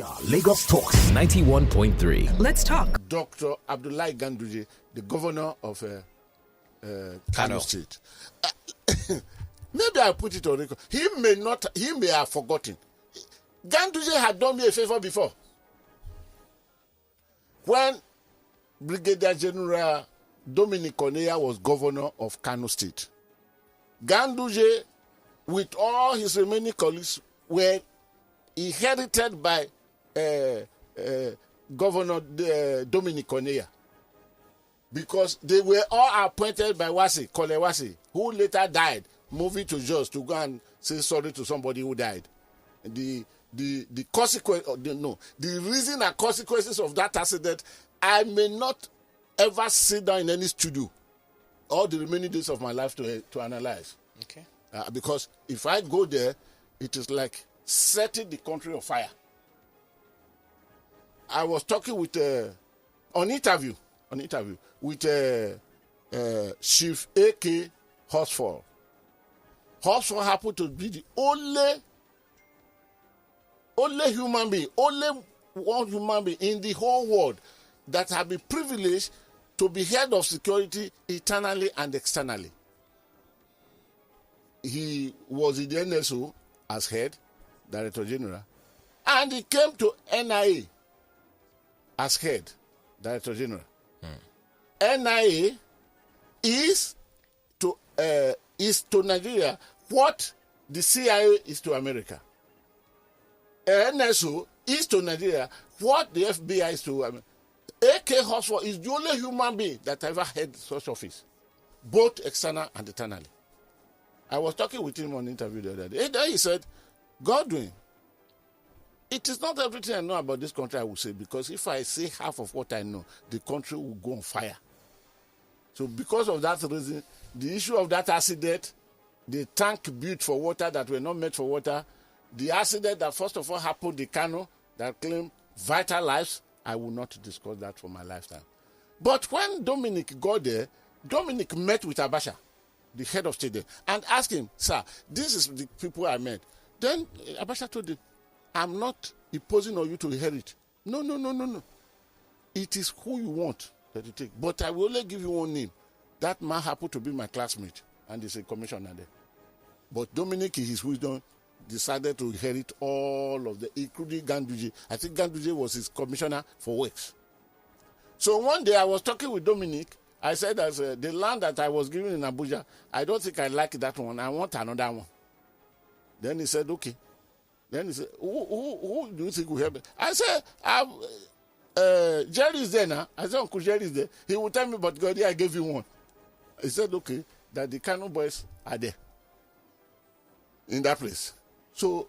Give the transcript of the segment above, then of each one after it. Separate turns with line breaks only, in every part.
We are Lagos Talks 91.3.
Let's talk.
Dr. Abdullahi Ganduje, the governor of Kano State. Maybe I put it on record. He may have forgotten. Ganduje had done me a favor before. When Brigadier General Dominic Oneya was governor of Kano State, Ganduje, with all his remaining colleagues, were inherited by Governor Dominic Oneya, because they were all appointed by Kole Wasi, who later died, moving to Jos to go and say sorry to somebody who died. The consequence, the reason and consequences of that accident, I may not ever sit down in any studio all the remaining days of my life to analyze.
Okay.
Because if I go there, it is like setting the country on fire. I was talking with on interview with Chief A.K. Horsfall. Horsfall happened to be the only human being, only one human being in the whole world that have been privileged to be head of security internally and externally. He was in the NSO as head, Director General, and he came to NIA as head, Director General. NIA is to Nigeria what the CIA is to America. NSO is to Nigeria what the FBI is to America. A.K. Horsfall is the only human being that ever had such office, both external and internally. I was talking with him on an interview the other day. And then he said, Godwin, it is not everything I know about this country I will say, because if I say half of what I know, the country will go on fire. So because of that reason, the issue of that accident, the tank built for water that were not meant for water, the accident that first of all happened in Kano that claimed vital lives, I will not discuss that for my lifetime. But when Dominic got there, Dominic met with Abacha, the head of state there, and asked him, sir, this is the people I met. Then Abacha told him, I'm not imposing on you to inherit. No. It is who you want that you take. But I will only give you one name. That man happened to be my classmate, and he's a commissioner there. But Dominic, in his wisdom, decided to inherit all of the, including Ganduje. I think Ganduje was his commissioner for works. So one day I was talking with Dominic. I said, as the land that I was given in Abuja, I don't think I like that one. I want another one. Then he said, okay. Then he said, who do you think will help me? I said, Jerry is there now. I said, Uncle Jerry is there. He will tell me, but God, I gave you one. He said, okay, that the Kano boys are there in that place. So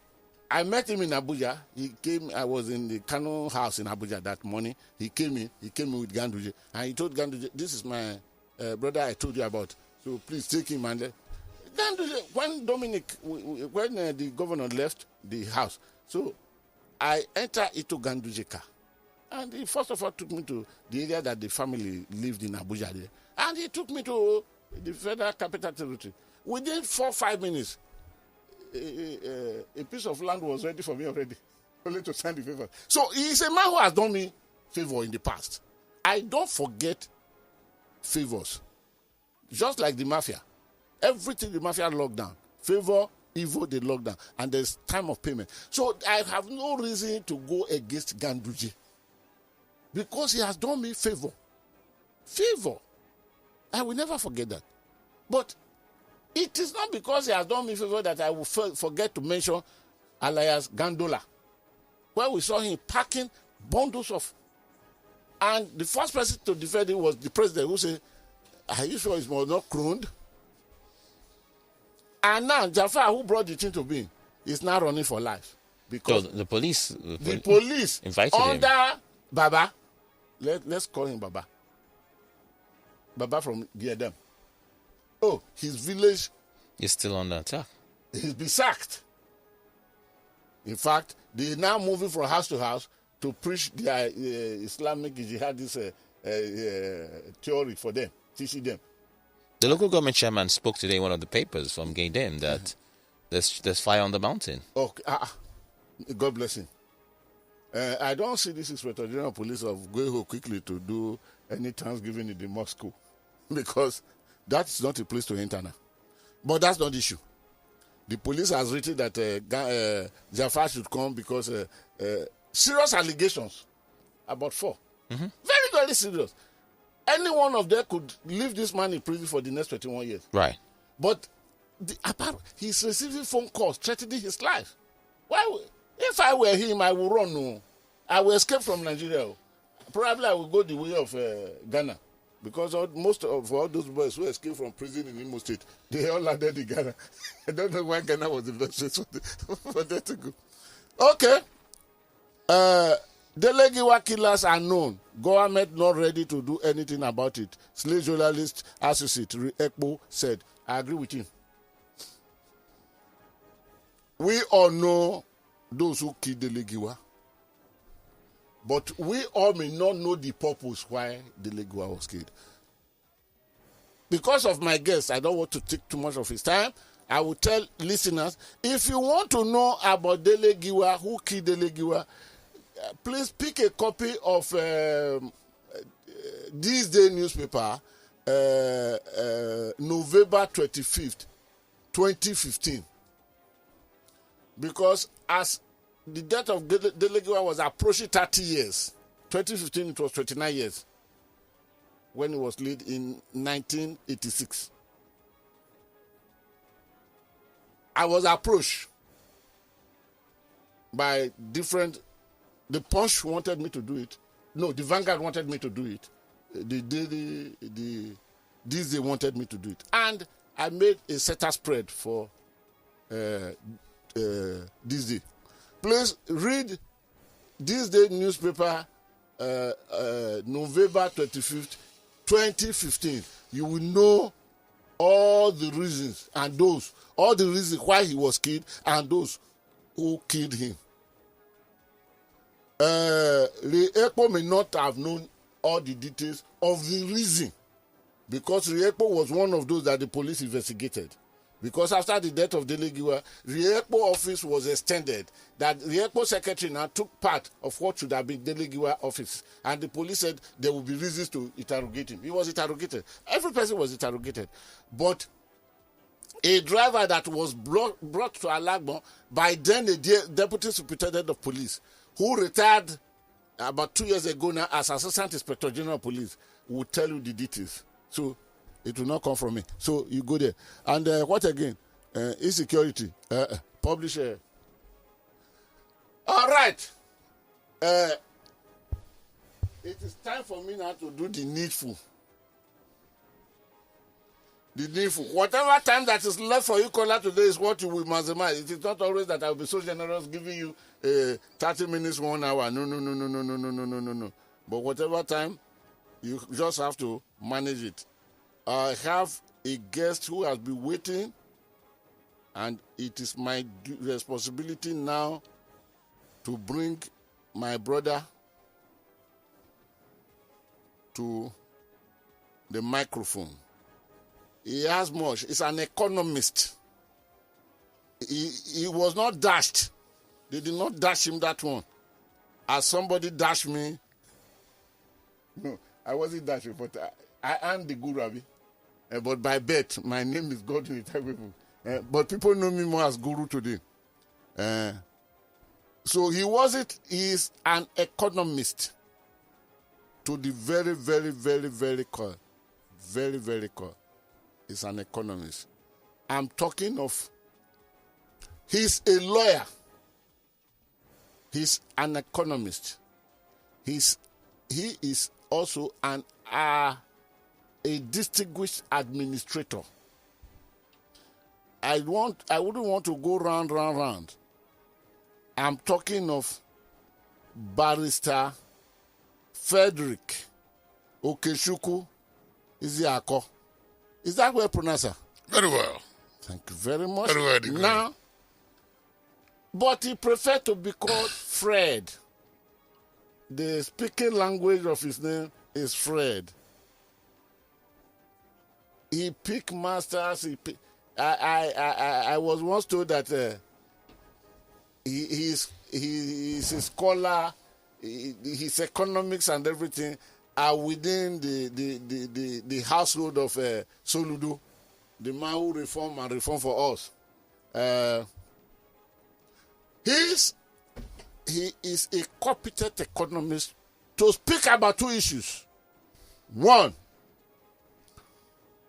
I met him in Abuja. He came, I was in the Kano house in Abuja that morning. He came in with Ganduje. And he told Ganduje, this is my brother I told you about. So please take him. And Ganduje, when the governor left the house, so I entered into Ganduje car. And he first of all took me to the area that the family lived in Abuja there. And he took me to the Federal Capital Territory. Within 4-5 minutes, a piece of land was ready for me already, only to sign the favor. So he's a man who has done me favor in the past. I don't forget favors. Just like the mafia. Everything the mafia locked down. Favor, evil, they locked down. And there's time of payment. So I have no reason to go against Ganduje, because he has done me favor. Favor. I will never forget that. But it is not because he has done me favor that I will forget to mention alias Gandola, where we saw him packing bundles of. And the first person to defend him was the president, who said, are you sure it was not crooned? And now Zamfara, who brought the thing to being, is now running for life. Because
So the police invited
under
him.
Baba, let's call him Baba. Baba from Giedem. Oh, his village
is still under attack.
He's been sacked. In fact, they're now moving from house to house to preach their Islamic jihadist theory for them, teaching them.
The local government chairman spoke today in one of the papers from Gaydem that there's fire on the mountain.
Okay, God bless him. I don't see this Inspector General of Police of going home quickly to do any Thanksgiving in the Moscow because that's not a place to enter now. But that's not the issue. The police has written that Zamfara should come because serious allegations, about 4. Very, very serious. Any one of them could leave this man in prison for the next 21 years.
Right.
But he's receiving phone calls threatening his life. If I were him, I would run. No. I will escape from Nigeria. Probably I will go the way of Ghana. Because most of all those boys who escaped from prison in Imo State, they all landed in Ghana. I don't know why Ghana was the best place for them to go. Okay. Delegiwa killers are known. Government not ready to do anything about it. Slave journalist associate Ekpo said. I agree with him. We all know those who killed Delegiwa. But we all may not know the purpose why Delegiwa was killed. Because of my guest, I don't want to take too much of his time. I will tell listeners, if you want to know about Delegiwa, who killed Delegiwa, please pick a copy of this day newspaper, November 25th, 2015. Because as the death of Delegiwa was approaching 30 years. 2015, it was 29 years when he was laid in 1986. I was approached by different... The Punch wanted me to do it. No, the Vanguard wanted me to do it. This they wanted me to do it. And I made a setter spread for this day. Please read this day newspaper, November 25th, 2015. You will know all the reasons and all the reasons why he was killed and those who killed him. Ekpo may not have known all the details of the reason because Ekpo was one of those that the police investigated. Because after the death of Delegiwa, the Ekpo office was extended. That the Ekpo secretary now took part of what should have been Delegiwa office. And the police said there would be reasons to interrogate him. He was interrogated. Every person was interrogated. But a driver that was brought to Alagbon by then a deputy superintendent of police, who retired about 2 years ago now as Assistant Inspector General of Police, will tell you the details. So it will not come from me. So you go there. And what again? Insecurity. Publish. All right. It is time for me now to do the needful. The needful. Whatever time that is left for you, caller, today is what you will maximize. It is not always that I will be so generous giving you 30 minutes, 1 hour. No. But whatever time, you just have to manage it. I have a guest who has been waiting, and it is my responsibility now to bring my brother to the microphone. He has much. He's an economist. He was not dashed. They did not dash him that one. As somebody dashed me. No, I wasn't dashed, but I am the guru, Abi. But by birth, my name is Godwin. But people know me more as guru today. So he is an economist to the very, very, very, very core. Very, very core. He's an economist. I'm talking of, he's a lawyer. He's an economist. He is also a distinguished administrator. I wouldn't want to go round. I'm talking of Barrister Fredrich Okechukwu Nzeako. Is that well pronounced, sir?
Very well.
Thank you very much.
Very well.
Now, but he preferred to be called Fred. The speaking language of his name is Fred. He picked masters. I was once told that is a scholar. His economics and everything are within the household of Soludo, the man who reform for us. He is a competent economist to speak about two issues. One,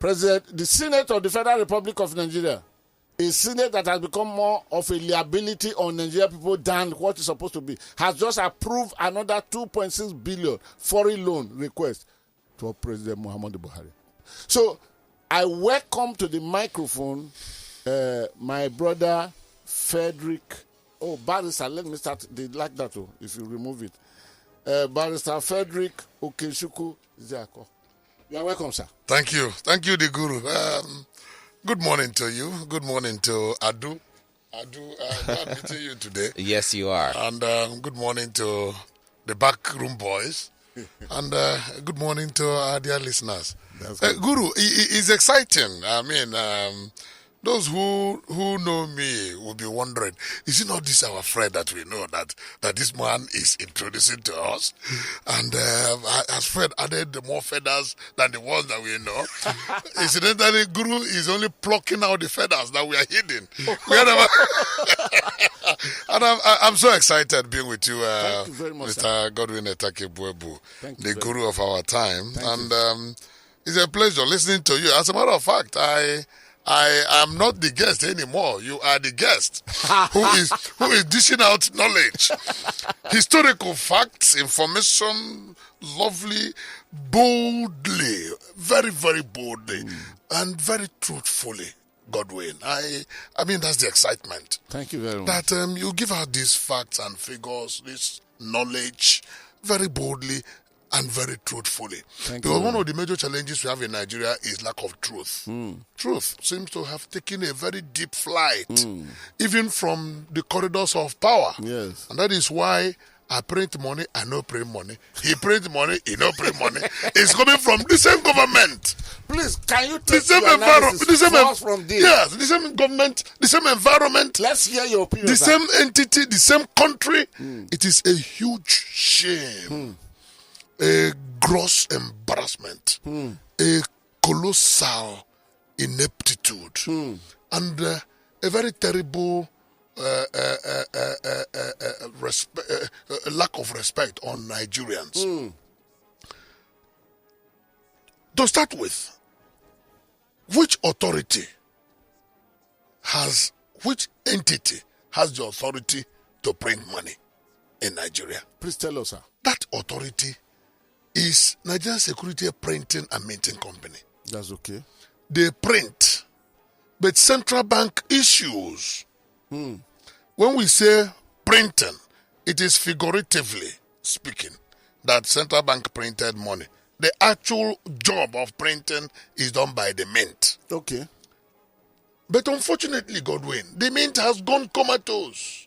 the Senate of the Federal Republic of Nigeria, a Senate that has become more of a liability on Nigerian people than what it's supposed to be, has just approved another 2.6 billion foreign loan request to President Muhammadu Buhari. So I welcome to the microphone my brother Fredrich. Oh, Barrister, let me start. They like that, if you remove it. Barrister Fredrich Okechukwu Nzeako. You are welcome, sir.
Thank you. Thank you, the Guru. Good morning to you. Good morning to Adu. Glad meeting you today.
Yes, you are.
And good morning to the backroom boys. And good morning to our dear listeners. Guru, it's exciting. I mean, those who know me will be wondering, is it not this our friend that we know that this man is introducing to us? And has Fred added more feathers than the ones that we know? Incidentally, Guru is only plucking out the feathers that we are hidden. And I'm so excited being with you,
Thank you very much,
Mr.
sir.
Godwin Etakebwebu, the Guru
much.
of our time.
Thank
And it's a pleasure listening to you. As a matter of fact, I am not the guest anymore. You are the guest who is dishing out knowledge, historical facts, information, lovely, boldly, very, very boldly, and very truthfully. Godwin, I mean that's the excitement.
Thank you very much.
That you give out these facts and figures, this knowledge, very boldly and very truthfully. Because one of the major challenges we have in Nigeria is lack of truth. Truth seems to have taken a very deep flight, even from the corridors of power.
Yes.
And that is why I print money, I no print money. He print money, he no print money. It's coming from the same government.
Please, can you
The
take
same
your
environment,
analysis from this?
yes, the same government, the same environment,
Let's hear your opinion.
the
sir.
same entity, the same country. It is a huge shame, a gross embarrassment, a colossal ineptitude, and a very terrible lack of respect on Nigerians. To start with, which entity has the authority to print money in Nigeria?
Please tell us, sir.
That authority is Nigerian Security Printing and Minting Company.
That's okay.
They print, but central bank issues. When we say printing, it is figuratively speaking that central bank printed money. The actual job of printing is done by the mint.
Okay.
But unfortunately, Godwin, the mint has gone comatose.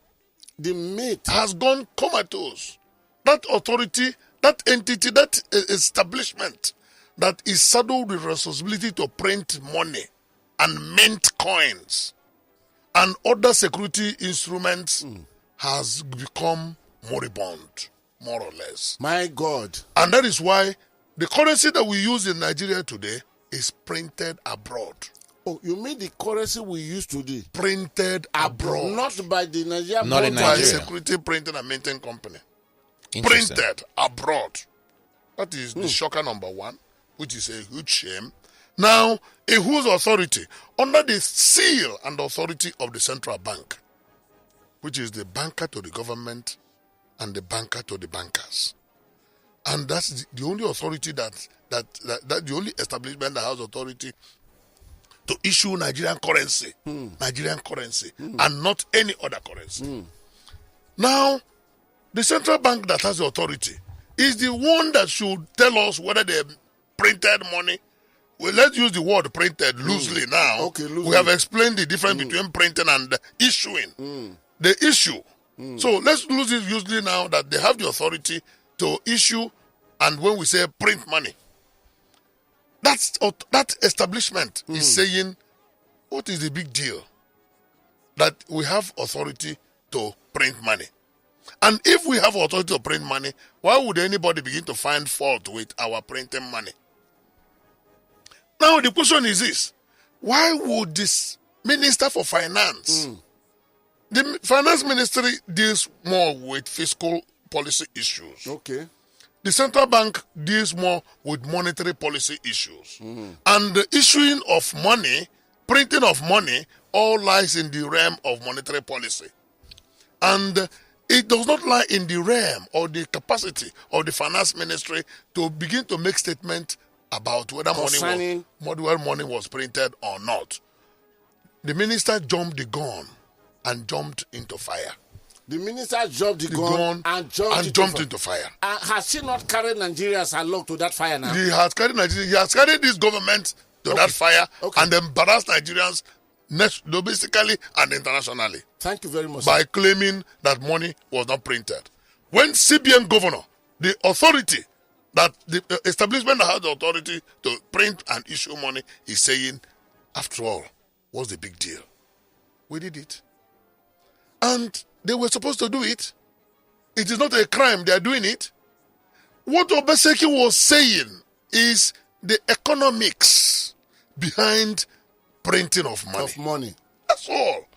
The mint
Has gone comatose. That authority, that entity, that establishment that is saddled with responsibility to print money and mint coins and other security instruments has become moribund, more or less.
My God.
And that is why the currency that we use in Nigeria today is printed abroad.
Oh, you mean the currency we use today?
Printed abroad.
Not by the Nigerian
Not in
By
Nigeria.
Security Printing and Minting Company.
Interesting.
Printed abroad. That is the shocker number one, which is a huge shame. Now, a whose authority? Under the seal and authority of the central bank, which is the banker to the government and the banker to the bankers. And that's the only authority that the only establishment that has authority to issue Nigerian currency, and not any other currency. Now, the central bank that has the authority is the one that should tell us whether they printed money. Well, let's use the word printed loosely now.
Okay, loosely.
We have explained the difference between printing and issuing. The issue. So let's use it loosely now that they have the authority to issue, and when we say print money, that establishment is saying, what is the big deal? That we have authority to print money. And if we have authority to print money, why would anybody begin to find fault with our printing money? Now the question is this: why would this Minister for Finance, the Finance Ministry deals more with fiscal policy issues.
Okay.
The central bank deals more with monetary policy issues. And the issuing of money, printing of money, all lies in the realm of monetary policy. And it does not lie in the realm or the capacity of the finance ministry to begin to make statements about whether money was printed or not. The minister jumped the gun and jumped into fire.
The minister jumped the gun and jumped into fire. Has he not carried Nigerians along to that fire now?
He has carried Nigeria. He has carried this government to that fire and embarrassed Nigerians domestically and internationally.
Thank you very much.
By claiming that money was not printed. When CBN governor, the authority, that the establishment that has the authority to print and issue money, is saying, after all, what's the big deal? We did it. And they were supposed to do it. It is not a crime. They are doing it. What Obaseki was saying is the economics behind printing of money. That's all.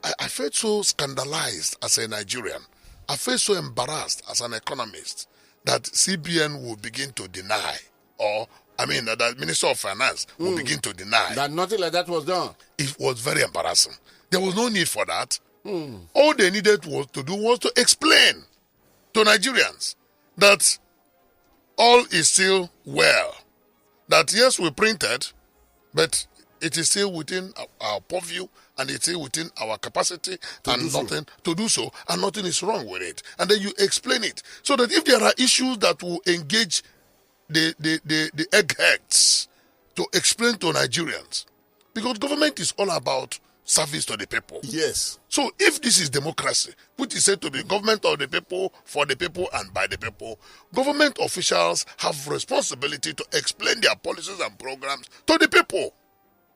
I felt so scandalized as a Nigerian. I felt so embarrassed as an economist that CBN will begin to deny, that the Minister of Finance will begin to deny.
That nothing like that was done.
It was very embarrassing. There was no need for that. All they needed to do was to explain to Nigerians that all is still well. That yes, we printed, but it is still within our purview and it's still within our capacity to do so, and nothing is wrong with it. And then you explain it so that if there are issues that will engage the eggheads to explain to Nigerians, because government is all about service to the people.
Yes.
So if this is democracy, which is said to be government of the people, for the people, and by the people, government officials have responsibility to explain their policies and programs to the people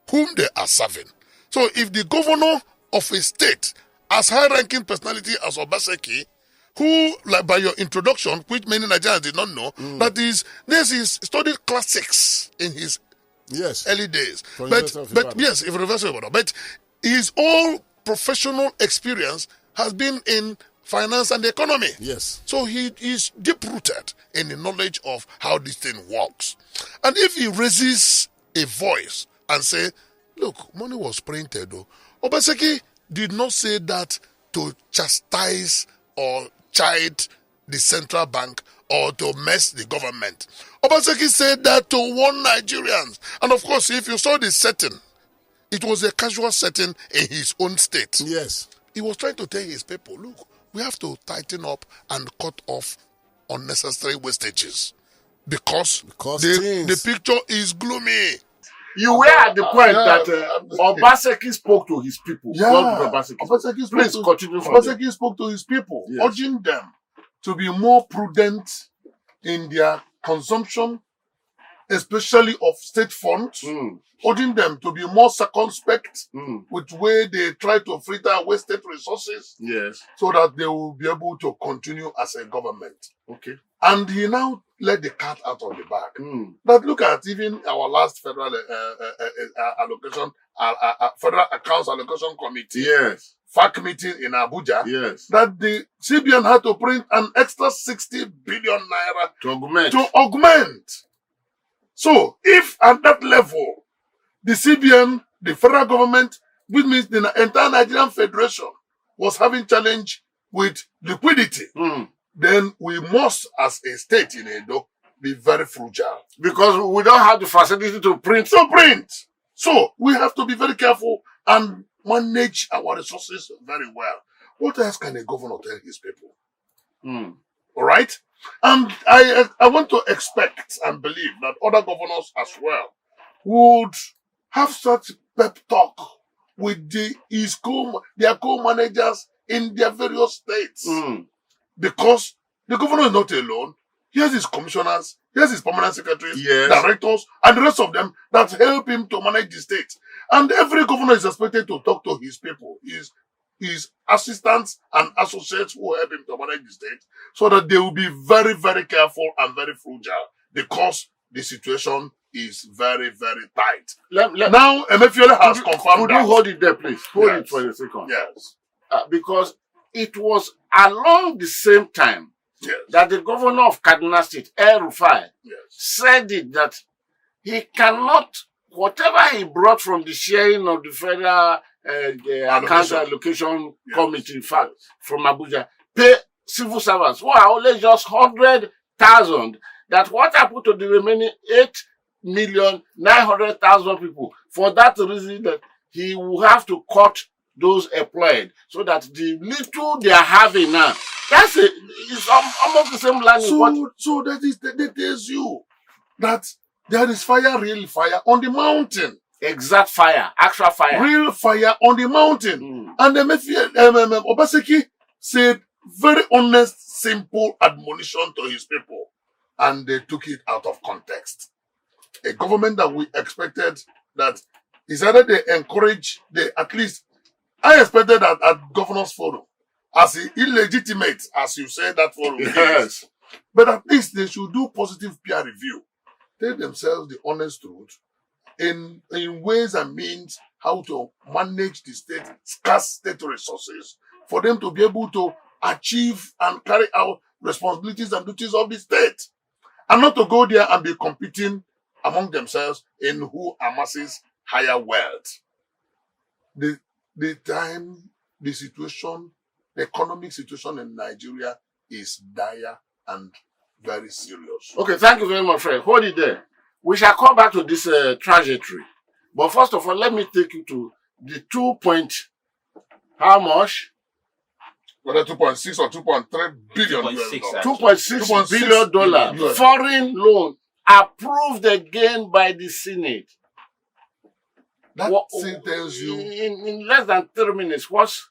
whom they are serving. So if the governor of a state, as high-ranking personality as Obaseki, who, like by your introduction, which many Nigerians did not know, that is studied classics in his early days. But his whole professional experience has been in finance and economy.
Yes.
So he is deep-rooted in the knowledge of how this thing works. And if he raises a voice and say, look, money was printed, though, Obaseki did not say that to chastise or chide the central bank or to mess the government. Obaseki said that to warn Nigerians. And of course, if you saw the setting, it was a casual setting in his own state.
Yes.
He was trying to tell his people, look, we have to tighten up and cut off unnecessary wastages. Because the picture is gloomy.
You were at the point that Obaseki spoke to his people.
Obaseki spoke to his people, urging them to be more prudent in their consumption, especially of state funds, urging them to be more circumspect with way they try to fritter wasted resources, so that they will be able to continue as a government.
Okay.
And he now let the cat out of the bag. But look at even our last federal allocation, Federal Accounts Allocation Committee, FAC meeting in Abuja, that the CBN had to print an extra 60 billion naira to augment. So, if at that level, the CBN, the federal government, which means the entire Nigerian Federation, was having challenge with liquidity, then we must, as a state in Edo, be very frugal.
Because we don't have the facility to print.
So, we have to be very careful and manage our resources very well. What else can a governor tell his people? All right? And I want to expect and believe that other governors as well would have such pep talk with their co-managers in their various states. Because the governor is not alone. He has his commissioners, he has his permanent secretaries, directors, and the rest of them that help him to manage the state. And every governor is expected to talk to his people, his his assistants and associates who help him to manage the state, so that they will be very, very careful and very fragile, because the situation is very, very tight. Now, Emefiele has confirmed that.
Could you hold it there, please? Hold it for a second.
Yes.
Because it was along the same time that the governor of Kaduna State, El Rufai, said that he cannot, whatever he brought from the sharing of the federal account allocation committee, in fact, from Abuja, pay civil servants who are only just 100,000. That what happened to the remaining 8,900,000 people? For that reason, that he will have to cut those employed, so that the little they are having now, it's almost the same language.
So that tells you that there is fire, real fire on the mountain.
Exact fire, actual fire.
Real fire on the mountain. And Obaseki said very honest, simple admonition to his people. And they took it out of context. A government that we expected that is either they encourage, at least, I expected that at Governor's Forum, as illegitimate as you say that forum is, but at least they should do positive peer review. Tell themselves the honest truth in ways and means how to manage the scarce state resources for them to be able to achieve and carry out responsibilities and duties of the state. And not to go there and be competing among themselves in who amasses higher wealth. The time, the situation, the economic situation in Nigeria is dire and very serious.
Okay, thank you very much, Fred. Hold it there. We shall come back to this trajectory. But first of all, let me take you to the how much?
Whether 2.6 or 2.3 billion
$2.6 billion foreign loan approved again by the Senate.
That tells you
in less than 3 minutes. What's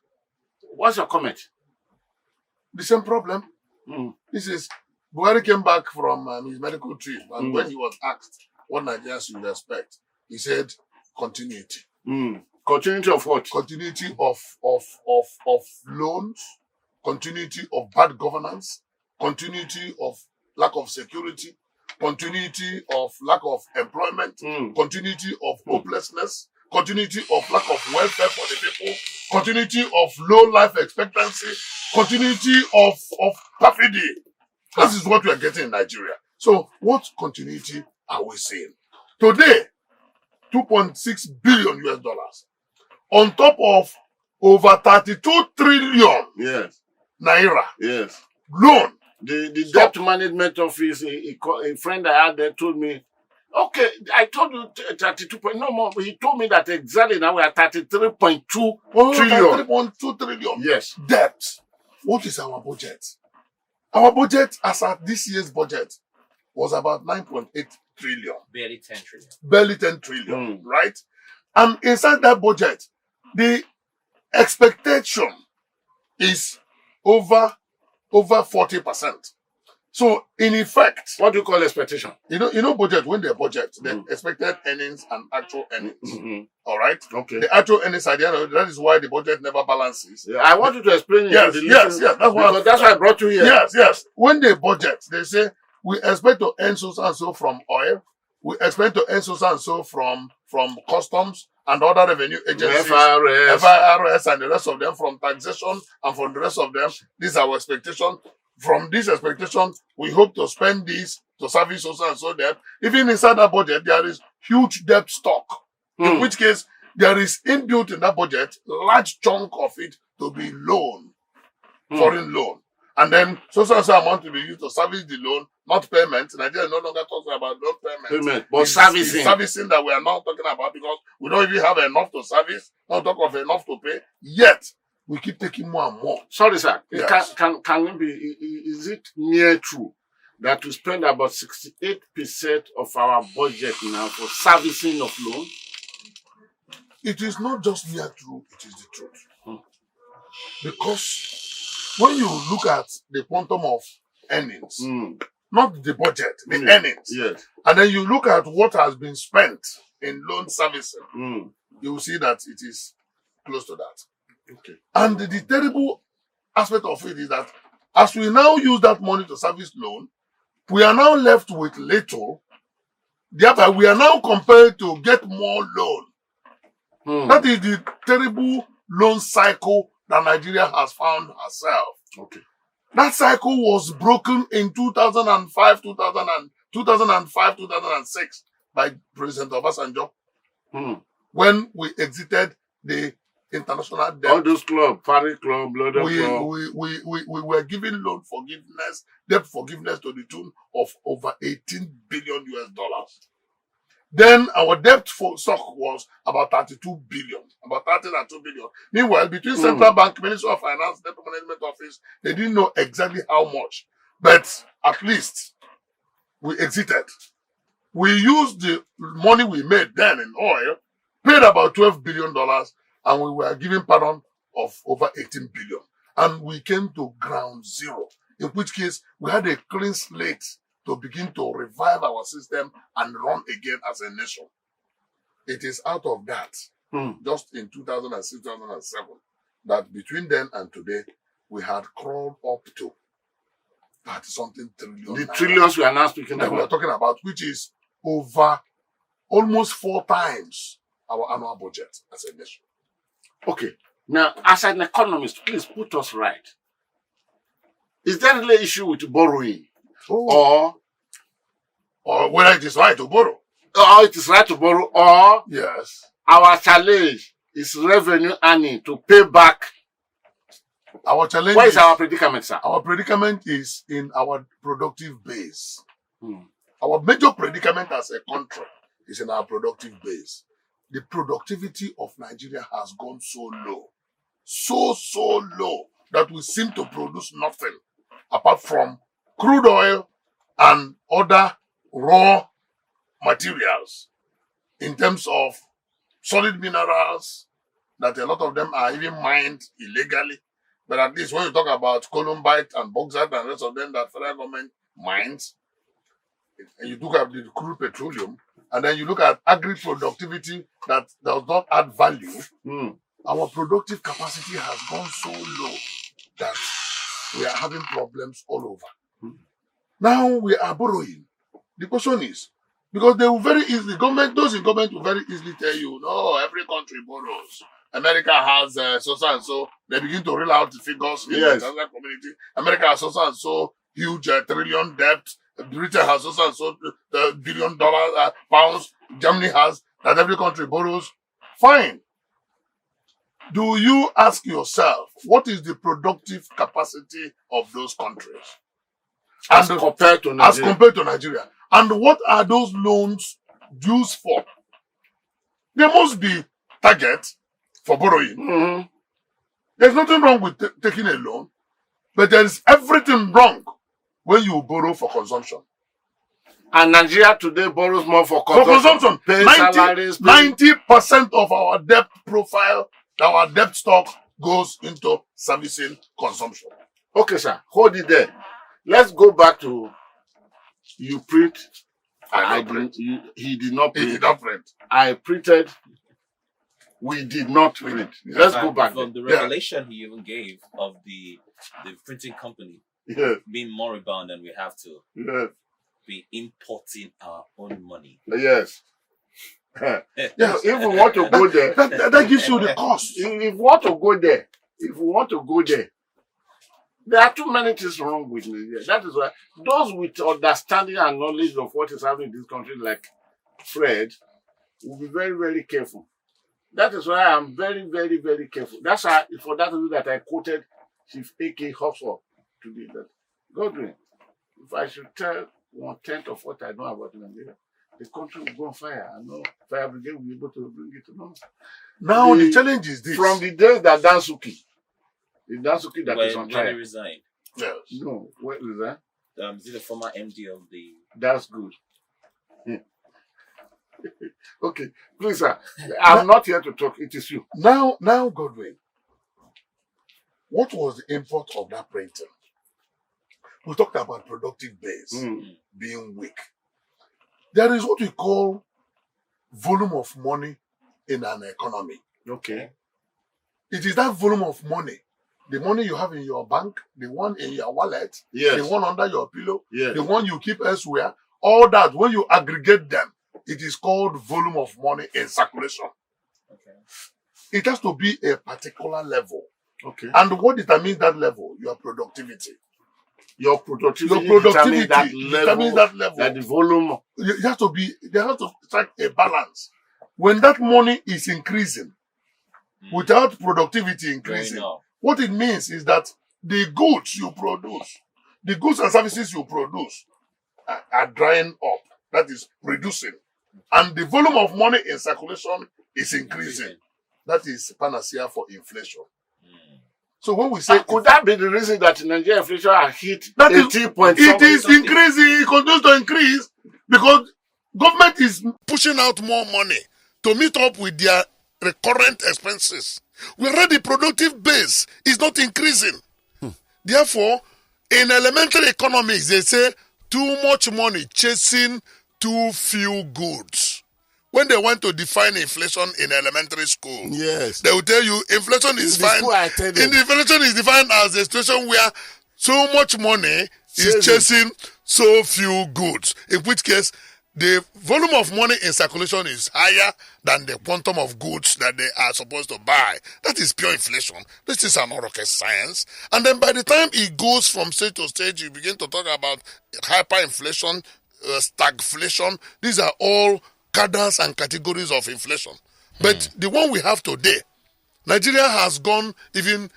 your comment?
The same problem. This is Buhari came back from his medical trip, and when he was asked what Nigerians should expect, he said continuity.
Continuity of what?
Continuity of loans, continuity of bad governance, continuity of lack of security, continuity of lack of employment, continuity of hopelessness, continuity of lack of welfare for the people, continuity of low life expectancy, continuity of perfidy. This is what we are getting in Nigeria. So what continuity are we seeing? Today, $2.6 billion on top of over 32 trillion naira loan.
The debt management office, a friend I had there told me, okay, I told you 32 point, no more. He told me that exactly now we are 33.2 trillion.
33.2 trillion.
Yes.
Debt. What is our budget? Our budget, as at this year's budget, was about 9.8 trillion.
Barely 10 trillion.
Barely 10 trillion, right? And inside that budget, the expectation is over 40%. So, in effect,
what do you call expectation?
You know, budget, when they budget, the expected earnings and actual earnings. All right? Okay. The actual earnings at the end of it, that is why the budget never balances.
Yeah, I want you to explain it.
Yes. That's why
I brought you here.
Yes. When they budget, they say, we expect to earn so and so from oil. We expect to earn so and so from customs and other revenue agencies. FIRS and the rest of them, from taxation and from the rest of them. This is our expectation. From this expectation, we hope to spend this to service so and so debt. Even inside that budget, there is huge debt stock. In which case, there is inbuilt in that budget, large chunk of it to be loan, foreign loan. And then so amount to be used to service the loan, not payment. Nigeria no longer talks about loan payment.
But servicing.
It's servicing that we are not talking about, because we don't even have enough to service, not talk of enough to pay. Yet, we keep taking more and more.
Sorry, sir.
Yes.
Can it be, is it near true that we spend about 68% of our budget now for servicing of loans?
It is not just near true, it is the truth. Because when you look at the quantum of earnings, not the budget, the earnings, and then you look at what has been spent in loan servicing, you will see that it is close to that.
Okay.
And the terrible aspect of it is that as we now use that money to service loan, we are now left with little. Thereby, we are now compelled to get more loan. That is the terrible loan cycle that Nigeria has found herself.
Okay.
That cycle was broken in 2005, 2006 by President Obasanjo when we exited the international debt.
All those clubs, Paris Club, London Club.
We were giving loan forgiveness, debt forgiveness to the tune of over 18 billion US dollars. Then our debt stock was about 32 billion, about 32 billion. Meanwhile, between Central Bank, Ministry of Finance, Debt Management Office, they didn't know exactly how much. But at least we exited. We used the money we made then in oil, paid about $12 billion, and we were given pardon of over 18 billion. And we came to ground zero, in which case we had a clean slate to begin to revive our system and run again as a nation. It is out of that, just in 2006, 2007, that between then and today, we had crawled up to 30-something trillion.
The trillions we are now speaking
that
about.
we are talking about, which is over almost 4 times our annual budget as a nation.
Okay. Now, as an economist, please put us right. Is there really an issue with borrowing? Or
whether it is right to borrow.
Or it is right to borrow, or
yes,
our challenge is revenue earning to pay back.
Our challenge.
What is our predicament, sir?
Our predicament is in our productive base. Our major predicament as a country is in our productive base. The productivity of Nigeria has gone so low, so low, that we seem to produce nothing apart from crude oil and other raw materials in terms of solid minerals, that a lot of them are even mined illegally. But at least when you talk about columbite and bauxite and the rest of them that federal government mines, and you look at the crude petroleum, and then you look at agri-productivity that does not add value, our productive capacity has gone so low that we are having problems all over. Now we are borrowing. The question is, because they will very easily, those in government will very easily tell you, no, every country borrows. America has so and so. They begin to reel out the figures in the international community. America has so and so huge trillion debt. Britain has so and so $1 billion pounds. Germany has that every country borrows. Fine. Do you ask yourself, what is the productive capacity of those countries?
As compared to
Nigeria. And what are those loans used for? There must be target for borrowing. There's nothing wrong with taking a loan, but there is everything wrong when you borrow for consumption.
And Nigeria today borrows more for consumption.
For consumption. 90% of our debt profile, our debt stock goes into servicing consumption.
Okay, sir. Hold it there. Let's go back to you print. He did not print. I printed. We did not print. Let's go back.
From the revelation he even gave of the printing company being moribund, and we have to be importing our own money.
Yes. If we want to go there,
that gives you the cost.
If we want to go there, there are too many things wrong with Nigeria. That is why those with understanding and knowledge of what is happening in this country, like Fred, will be very, very careful. That is why I'm very, very, very careful. That's why, for that reason that I quoted Chief A.K. Hopsor today. That Godwin, if I should tell 1/10 of what I know about Nigeria, the country will go on fire. I know fire brigade will be able to bring it to know.
Now the challenge is this:
from the days that Dansuki that is on trial.
When he resigned.
Yes.
No, what is that?
Is it the former MD of the?
That's good. Okay, please, sir. I'm not here to talk. It is you.
Now, Godwin, what was the import of that printing? We talked about productive base being weak. There is what we call volume of money in an economy.
Okay.
It is that volume of money. The money you have in your bank, the one in your wallet, the one under your pillow, the one you keep elsewhere, all that, when you aggregate them, it is called volume of money in circulation.
Okay.
It has to be a particular level.
Okay.
And what determines that level? Your productivity.
Your productivity
determines
that level. That the volume.
There has to strike a balance. When that money is increasing, without productivity increasing, what it means is that the goods you produce, the goods and services you produce are drying up. That is reducing. And the volume of money in circulation is increasing. That is panacea for inflation. So when we say...
could that be the reason that Nigerian inflation has hit
80 point something? It is increasing. It continues to increase because government is pushing out more money to meet up with their recurrent expenses. Whereas the productive base is not increasing. Therefore, in elementary economics, they say too much money chasing too few goods. When they want to define inflation in elementary school, they will tell you inflation is inflation is defined as a situation where so much money is chasing so few goods. In which case, the volume of money in circulation is higher than the quantum of goods that they are supposed to buy. That is pure inflation. This is an rocket science. And then by the time it goes from stage to stage, you begin to talk about hyperinflation, stagflation. These are all cadres and categories of inflation. But the one we have today, Nigeria has gone even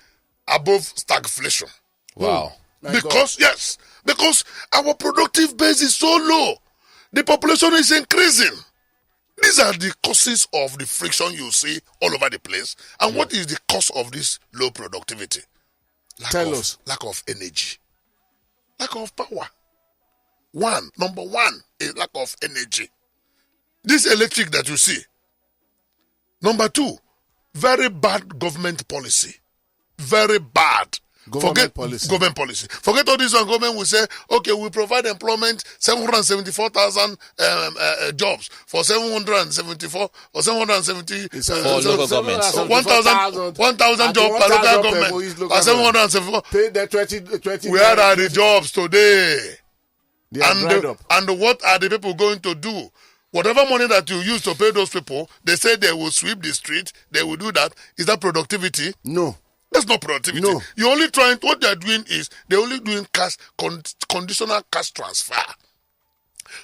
above stagflation.
Wow.
Because our productive base is so low. The population is increasing. These are the causes of the friction you see all over the place. And what is the cause of this low productivity?
Tell us.
Lack of energy. Lack of power. Number one is lack of energy. This electric that you see. Number two, very bad government policy. Very bad. Government policy. Forget all this one. Government will say, okay, we provide employment, 774,000 jobs for 774 or 770
local governments.
1,000 jobs per local government. For 774.
Pay the 20.
Where are the jobs today?
And
what are the people going to do? Whatever money that you use to pay those people, they say they will sweep the street, they will do that. Is that productivity?
No.
That's not productivity.
No.
You're only trying, what they're doing is, they're only doing conditional cash transfer.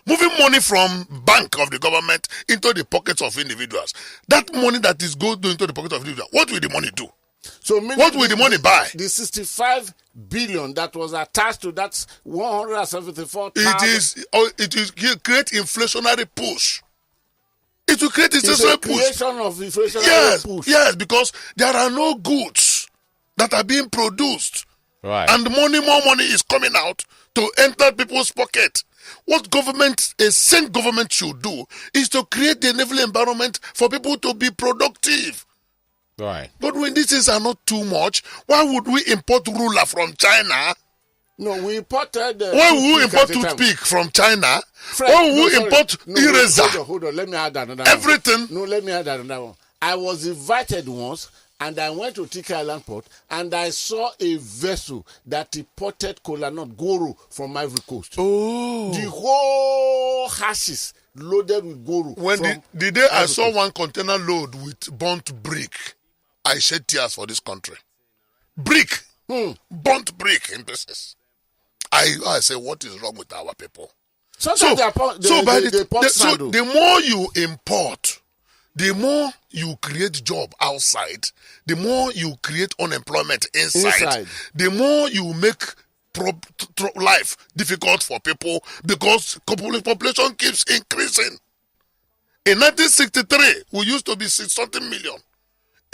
Moving money from bank of the government into the pockets of individuals. That money that is going into the pockets of individuals, what will the money do?
So
what will the money buy?
The 65 billion that was attached to that 174,000.
It is create inflationary push. It will create inflationary push.
Creation of inflationary push.
Yes, because there are no goods that are being produced.
Right.
And more money is coming out to enter people's pocket. What a sane government should do is to create the enabling environment for people to be productive.
Right.
But when these things are not too much, why would we import ruler from China?
No, we imported...
why would we import toothpick from China? Why would we import eraser?
Hold on, let me add another
Everything.
one. No, let me add another one. I was invited once, and I went to Tika Island Port, and I saw a vessel that imported kola nut, goro, from Ivory Coast.
Oh.
The whole hashes loaded with goro.
The day I saw one container load with burnt brick, I shed tears for this country. Brick. Burnt brick in pieces. I say, what is wrong with our people? So the more you import, the more you create job outside, the more you create unemployment inside. The more you make life difficult for people because population keeps increasing. In 1963, we used to be 6-something million.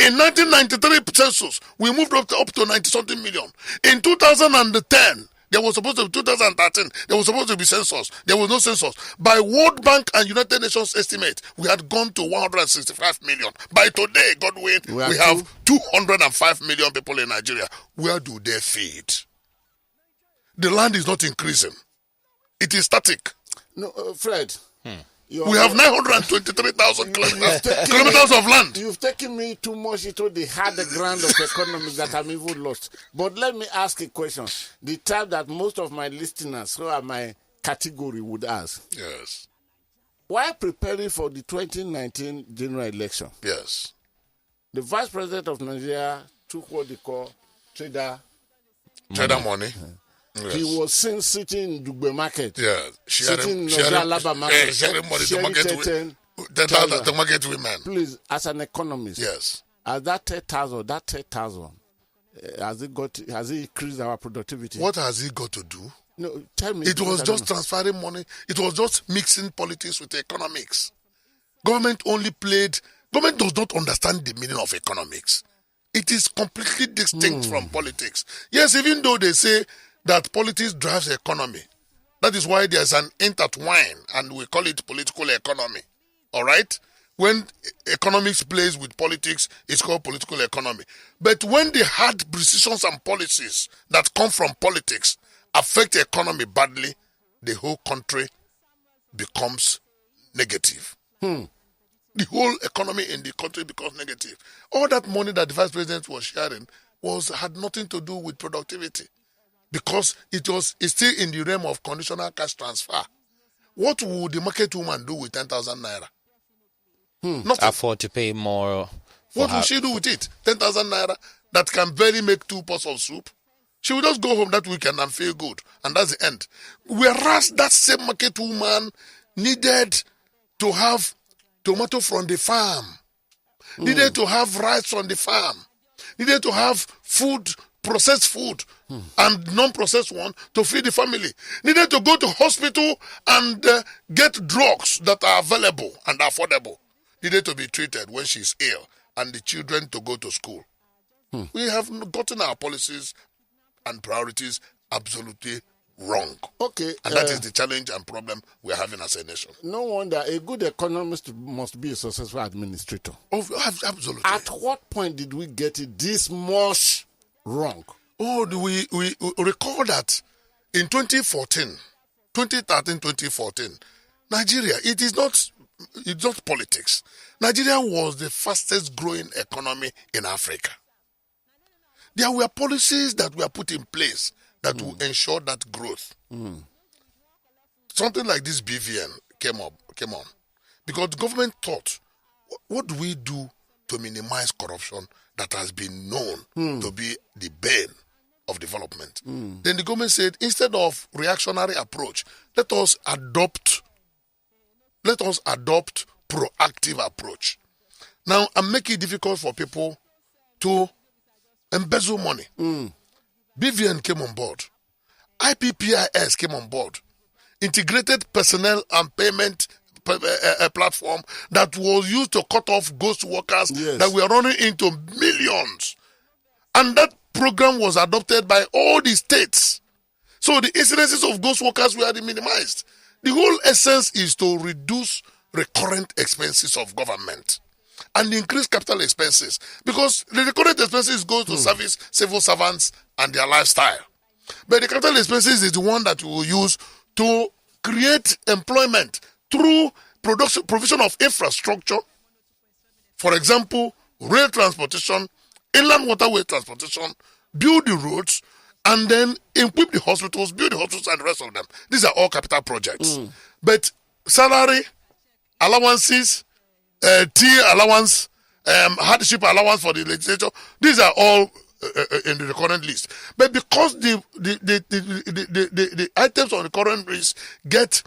In 1993 census, we moved up to 90-something million. In 2010, there was supposed to be 2013, there was supposed to be census. There was no census. By World Bank and United Nations estimate, we had gone to 165 million. By today, God willing, we have 205 million people in Nigeria. Where do they feed? The land is not increasing. It is static.
No, Fred,
We have 923,000 kilometers of land.
You've taken me too much into the hard ground of economics that I'm even lost. But let me ask a question. The type that most of my listeners who are my category would ask.
Yes.
While preparing for the 2019 general election,
Yes.
the vice president of Nigeria took what they call trader
money. Yes.
He was seen sitting in Dugbe market.
Yeah,
sitting in Alaba market.
Sharing money to market women.
Please, as an economist,
yes,
as that 10,000, has it increased our productivity?
What has it got to do?
No, tell me.
It was just transferring money. It was just mixing politics with economics. Government does not understand the meaning of economics. It is completely distinct from politics. Yes, even though they say that politics drives the economy. That is why there's an intertwine, and we call it political economy. All right? When economics plays with politics, it's called political economy. But when the hard decisions and policies that come from politics affect the economy badly, the whole country becomes negative. The whole economy in the country becomes negative. All that money that the vice president was sharing had nothing to do with productivity, because it's still in the realm of conditional cash transfer. What would the market woman do with 10,000 naira? Nothing.
Afford to pay more.
What will she do with it? 10,000 naira that can barely make 2 pots of soup. She will just go home that weekend and feel good, and that's the end. Whereas that same market woman needed to have tomato from the farm, needed to have rice from the farm, needed to have food, processed food, and non-processed one to feed the family, needed to go to hospital and get drugs that are available and affordable, needed to be treated when she's ill, and the children to go to school. We have gotten our policies and priorities absolutely wrong.
Okay.
And that is the challenge and problem we're having as a nation.
No wonder a good economist must be a successful administrator.
Oh, absolutely.
At what point did we get it this much wrong?
Oh, we recall that in 2013-2014, Nigeria, it's not politics. Nigeria was the fastest growing economy in Africa. There were policies that were put in place that will ensure that growth. Something like this BVN came on. Because the government thought, what do we do to minimize corruption that has been known to be the bane of development? Then the government said, instead of reactionary approach, let us adopt proactive approach. Now, and make it difficult for people to embezzle money. BVN came on board. IPPIS came on board. Integrated personnel and payment platform that was used to cut off ghost workers that were running into millions. And that program was adopted by all the states. So the incidences of ghost workers were minimized. The whole essence is to reduce recurrent expenses of government and increase capital expenses, because the recurrent expenses go to service civil servants and their lifestyle. But the capital expenses is the one that we will use to create employment through provision of infrastructure. For example, rail transportation, inland waterway transportation, build the roads, and then equip the hospitals, build the hospitals and the rest of them. These are all capital projects. But salary, allowances, tea allowance, hardship allowance for the legislature, these are all in the current list. But because the items on the current list get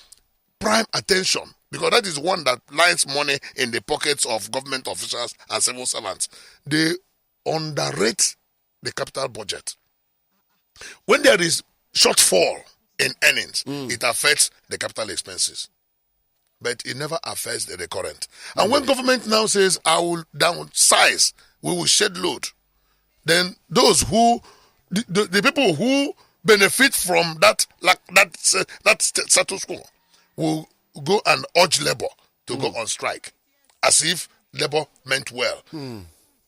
prime attention, because that is one that lines money in the pockets of government officials and civil servants, they underrate the capital budget. When there is shortfall in earnings, it affects the capital expenses. But it never affects the recurrent. And when government now says, I will downsize, we will shed load, then those the people who benefit from that status quo will go and urge labor to go on strike, as if labor meant well.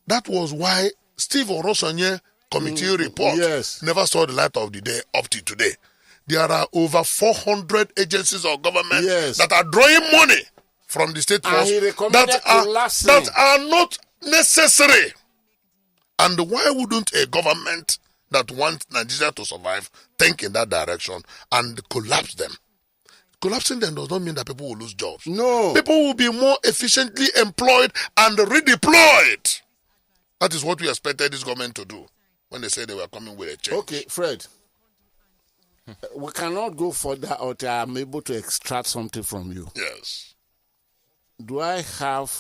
That was why Steve Orosanye committee report never saw the light of the day up to today. There are over 400 agencies of government that are drawing money from the state
And
force
he recommended collapsing.
that are not necessary. And why wouldn't a government that wants Nigeria to survive think in that direction and collapse them? Collapsing them does not mean that people will lose jobs.
No.
People will be more efficiently employed and redeployed. That is what we expected this government to do when they said they were coming with a change.
Okay, Fred. We cannot go further until I'm able to extract something from you.
Yes.
Do I have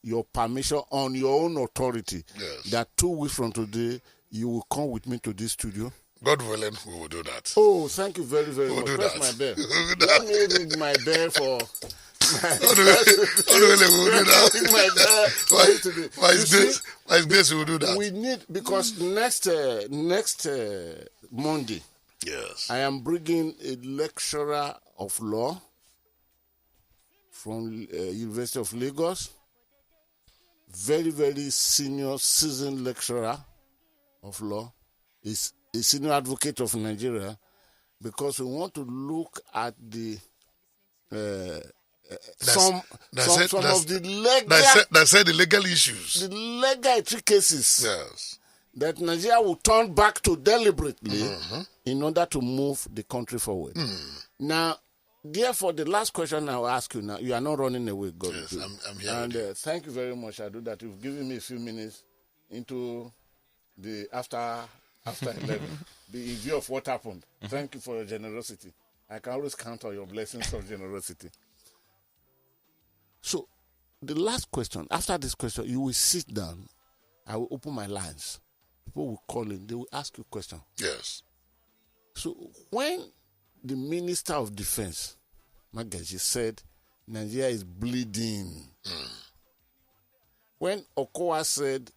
your permission on your own authority that 2 weeks from today you will come with me to this studio?
God willing, we will do that.
Oh, thank you very, very much.
Do
Press
that.
my bell. Let me ring my bell for...
God willing, we will do that. By His grace, we will do that.
We need, because next Monday,
yes,
I am bringing a lecturer of law from University of Lagos. Very, very senior, seasoned lecturer of law. Is a senior advocate of Nigeria, because we want to look at the some of the
legal issues,
the legal cases,
yes,
that Nigeria will turn back to deliberately in order to move the country forward. Now, therefore, the last question I will ask you now, you are not running away, God.
Yes, I'm here.
And thank you very much, Adu, that you've given me a few minutes into the after 11, in view of what happened. Thank you for your generosity. I can always count on your blessings of generosity. So, the last question, after this question, you will sit down. I will open my lines. People will call in. They will ask you a question.
Yes.
So, when the Minister of Defense, Magaji, said Nigeria is bleeding, when Okowa said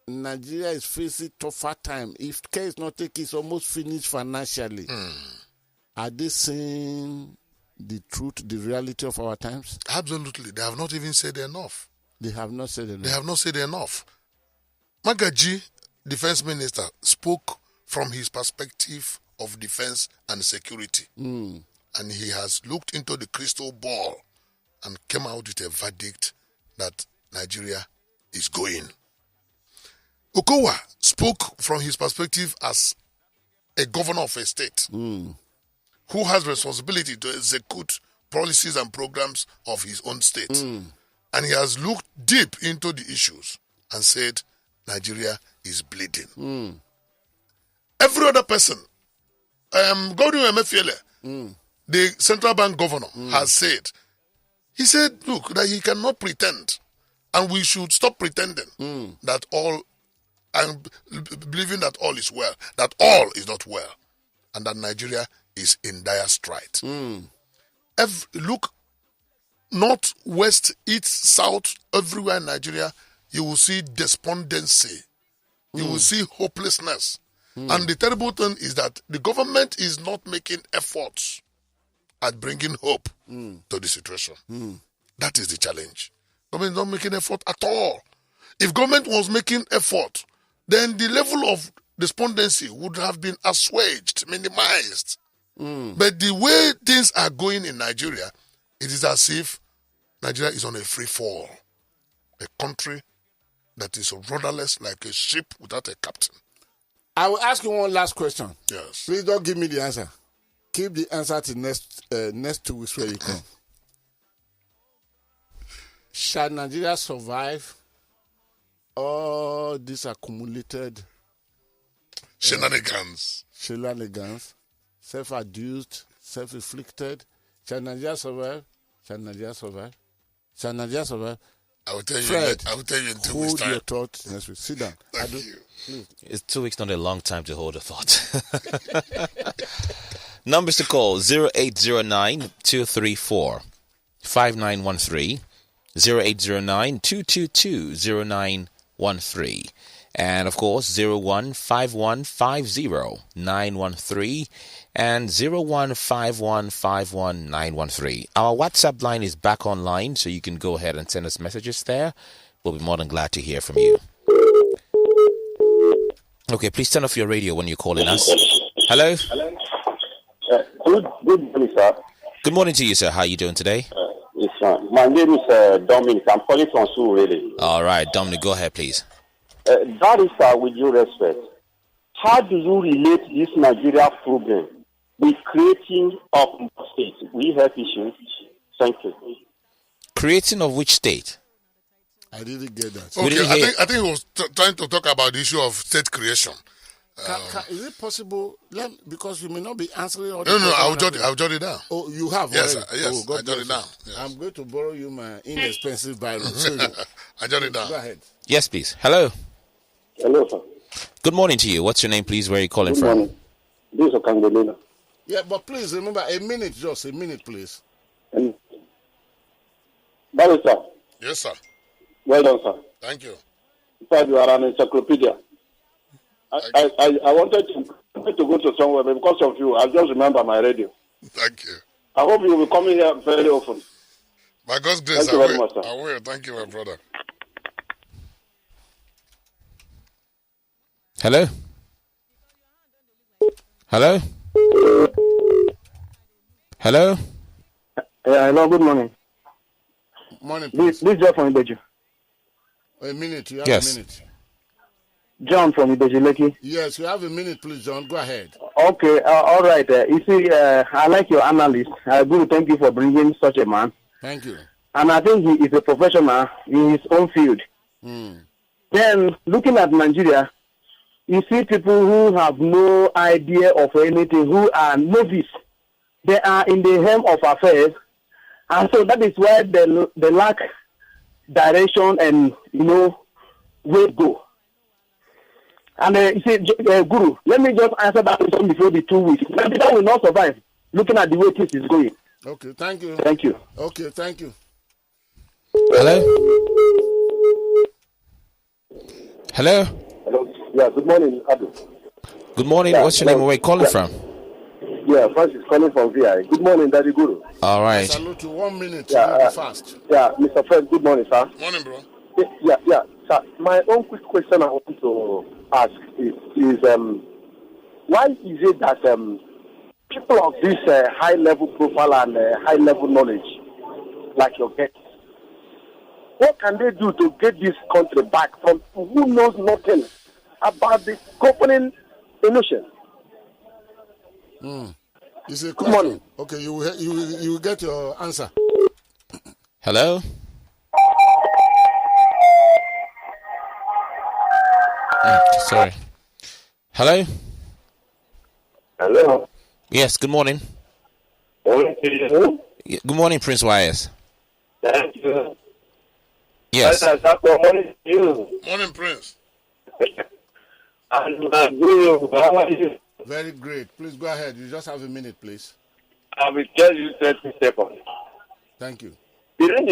Nigeria is facing tougher time, if care is not taken, it's almost finished financially, are they saying the truth, the reality of our times?
Absolutely. They have not even said enough.
They have not said enough.
They have not said enough. Magaji, Defense Minister, spoke from his perspective of defense and security. And he has looked into the crystal ball and came out with a verdict that Nigeria is going. Okowa spoke from his perspective as a governor of a state who has responsibility to execute policies and programs of his own state. And he has looked deep into the issues and said Nigeria is bleeding. Every other person, Godwin Emefiele, the central bank governor, has said, he said, look, that he cannot pretend, and we should stop pretending that all, and believing that all is well, that all is not well, and that Nigeria is in dire strife. Look, north, west, east, south, everywhere in Nigeria, you will see despondency. You will see hopelessness. And the terrible thing is that the government is not making efforts at bringing hope to the situation. That is the challenge. Government is not making effort at all. If government was making effort, then the level of despondency would have been assuaged, minimized. But the way things are going in Nigeria, it is as if Nigeria is on a free fall. A country that is rudderless like a ship without a captain.
I will ask you one last question.
Yes.
Please don't give me the answer. Keep the answer till next 2 weeks where you come. Shall Nigeria survive all these accumulated
shenanigans,
self-induced, self-inflicted? Shall Nigeria survive? Shall Nigeria survive? Shall Nigeria survive?
I will tell you.
Fred,
I will tell you in 2 weeks'
hold
time.
your thoughts next week. Sit down.
Thank you.
Please.
It's 2 weeks, not a long time to hold a thought. Numbers to call 0809-234-5913, 0809-222-0913, and of course 015150-913 and 015151-913. Our WhatsApp line is back online, so you can go ahead and send us messages there. We'll be more than glad to hear from you. Okay, please turn off your radio when you're calling us. Hello?
Good morning, sir.
Good morning to you, sir. How are you doing today?
Yes, sir. My name is Dominic. I'm calling from Surrey.
All right, Dominic, go ahead, please.
That is, with due respect, how do you relate this Nigeria problem with creating of state? We have issues. Thank you.
Creating of which state?
I didn't get that.
Okay, I think he was trying to talk about the issue of state creation.
Is it possible? Because you may not be answering all the
No, I'll
questions.
jot it down.
Oh, you have
Yes,
already?
yes,
Oh,
I jot it down. Yes.
I'm going to borrow you my inexpensive Bible.
I jot it down.
Go ahead.
Yes, please. Hello.
Hello, sir.
Good morning to you. What's your name, please? Where are you calling
Good
from?
morning. This is Okechukwu.
Yeah, but please remember just a minute, please.
That is, sir.
Yes, sir.
Well done, sir.
Thank you.
Sir, you are an encyclopedia. I wanted to go to somewhere, but because of you, I just remember my radio.
Thank you.
I hope you will be coming here very often.
By God's grace,
Thank you very much, sir.
I will. Thank you, my brother.
Hello? Hello? Hello?
Hello, good morning.
Morning, please.
This is John from Ibeju.
A minute. You have
Yes.
a minute.
John from Ibeju, Lekki.
Yes, you have a minute, please, John. Go ahead.
Okay, all right. You see, I like your analyst. I do thank you for bringing such a man.
Thank you.
And I think he is a professional in his own field. Then, looking at Nigeria, you see people who have no idea of anything, who are novice. They are in the helm of affairs. And so that is why they lack direction and, where to go. And you see, Guru, let me just answer that question before the 2 weeks. Nigeria will not survive looking at the way things is going.
Okay, thank you.
Thank you.
Okay, thank you.
Hello? Hello?
Hello. Yeah, good morning, Adu.
Good morning.
Yeah,
What's your name? Where are you calling from?
Yeah, Francis calling from VI. Good morning, Daddy Guru.
All right.
Salute to 1 minute.
Yeah,
Fast.
Yeah, Mr. Fred, good morning, sir.
Morning, bro.
Yeah, sir. My own quick question I want to ask is why is it that people of this high-level profile and high-level knowledge, like your guests, what can they do to get this country back from who knows nothing about the governing notion?
It's a
Good
question.
morning.
Okay, you will get your answer.
Hello? Sorry. Hello?
Hello.
Yes, good morning.
Morning.
Yeah, good morning, Prince Wires.
Thank you.
Yes.
Morning to you.
Morning, Prince.
And Guru, how are you?
Very great. Please go ahead. You just have a minute, please.
I will tell you 30 seconds.
Thank you.
During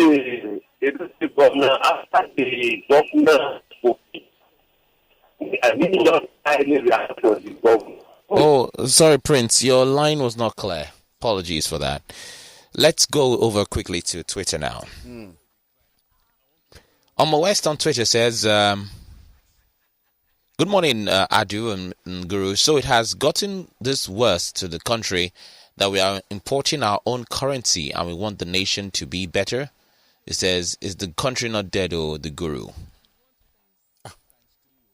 the governor, after the governor spoke, I did not highly react to the governor.
Oh, sorry, Prince. Your line was not clear. Apologies for that. Let's go over quickly to Twitter now. Omo West on Twitter says, good morning, Adu and Guru. So it has gotten this worse to the country that we are importing our own currency and we want the nation to be better. It says, is the country not dead, or the Guru?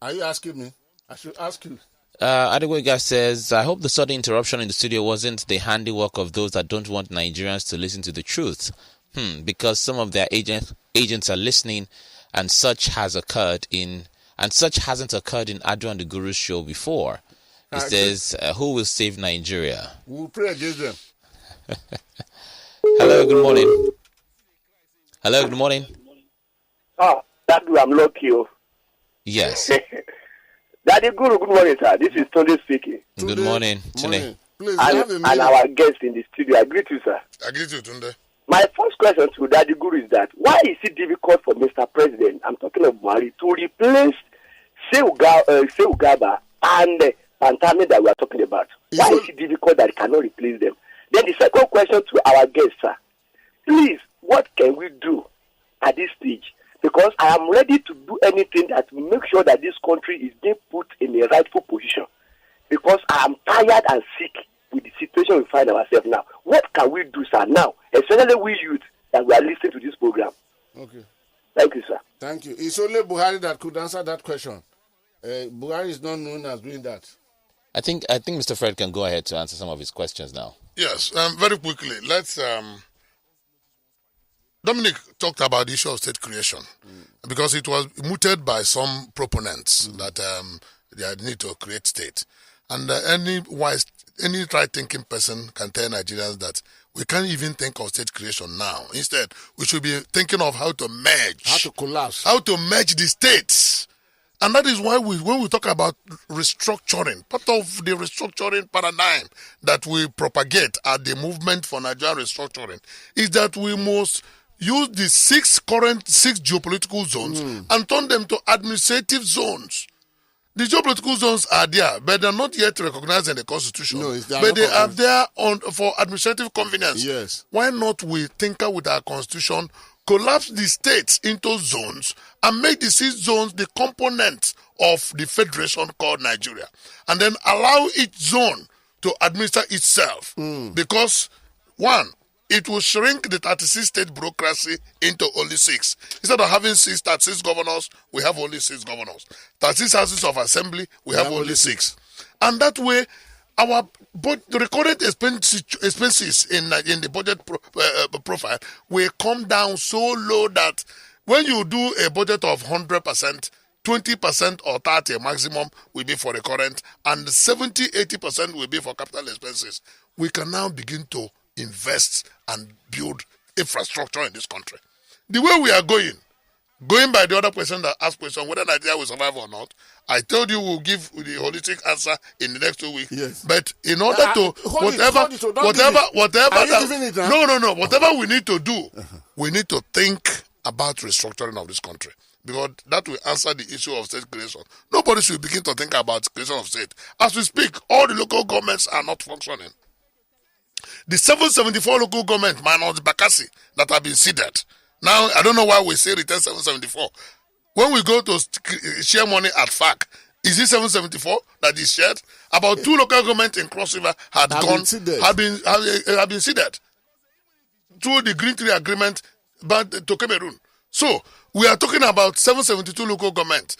Are you asking me? I should ask you.
Adewega says, I hope the sudden interruption in the studio wasn't the handiwork of those that don't want Nigerians to listen to the truth. Because some of their agents are listening, and such hasn't occurred in Adu and the Guru's show before. It says, who will save Nigeria?
We'll pray against them.
Hello, good morning. Hello, good morning.
Oh, that I'm lucky.
Yes.
Daddy Guru, good morning, sir. This is Tony speaking.
Good morning. Tune.
Please, you have a
And
minute.
our guest in the studio. I greet you, sir.
I greet you, Tunde.
My first question to Daddy Guru is that why is it difficult for Mr. President, I'm talking of Buhari, to replace Seugaba and Pantami that we are talking about? Why is it difficult that he cannot replace them? Then the second question to our guest, sir. Please, what can we do at this stage? Because I am ready to do anything that will make sure that this country is being put in a rightful position. Because I am tired and sick with the situation we find ourselves now. What can we do, sir, now? Especially we youth that we are
Thank you. It's only Buhari that could answer that question. Buhari is not known as doing that.
I think Mr. Fred can go ahead to answer some of his questions now.
Yes, very quickly. Let's. Dominic talked about the issue of state creation because it was mooted by some proponents that they need to create state. And any right-thinking person can tell Nigerians that we can't even think of state creation now. Instead, we should be thinking of how to merge.
How to collapse.
How to merge the states. And that is why when we talk about restructuring, part of the restructuring paradigm that we propagate at the Movement for Nigerian Restructuring is that we must use the current six geopolitical zones and turn them to administrative zones. The geopolitical zones are there, but they're not yet recognized in the Constitution.
No,
but they are there for administrative convenience.
Yes.
Why not we tinker with our Constitution, collapse the states into zones, and make the six zones the component of the federation called Nigeria, and then allow each zone to administer itself? Because, one, it will shrink the 36 state bureaucracy into only 6. Instead of having 36 governors, we have only 6 governors. 36 houses of assembly, we have only 6. And that way, our recorded expenses in the budget profile will come down so low that when you do a budget of 100%, 20% or 30% maximum will be for the current, and 70-80% will be for capital expenses. We can now begin to invest and build infrastructure in this country. The way we are going by the other person that asked question whether Nigeria will survive or not, I told you we'll give the holistic answer in the next 2 weeks.
Yes.
But in order to whatever we need to do, we need to think about restructuring of this country, because that will answer the issue of state creation. Nobody should begin to think about creation of state. As we speak, all the local governments are not functioning. The 774 local government minus Bakassi that have been seeded. Now, I don't know why we say return 774. When we go to share money at FAC, is it 774 that is shared? About 2 local governments in Cross River have been seeded through the Green Tree Agreement to Cameroon. So, we are talking about 772 local governments.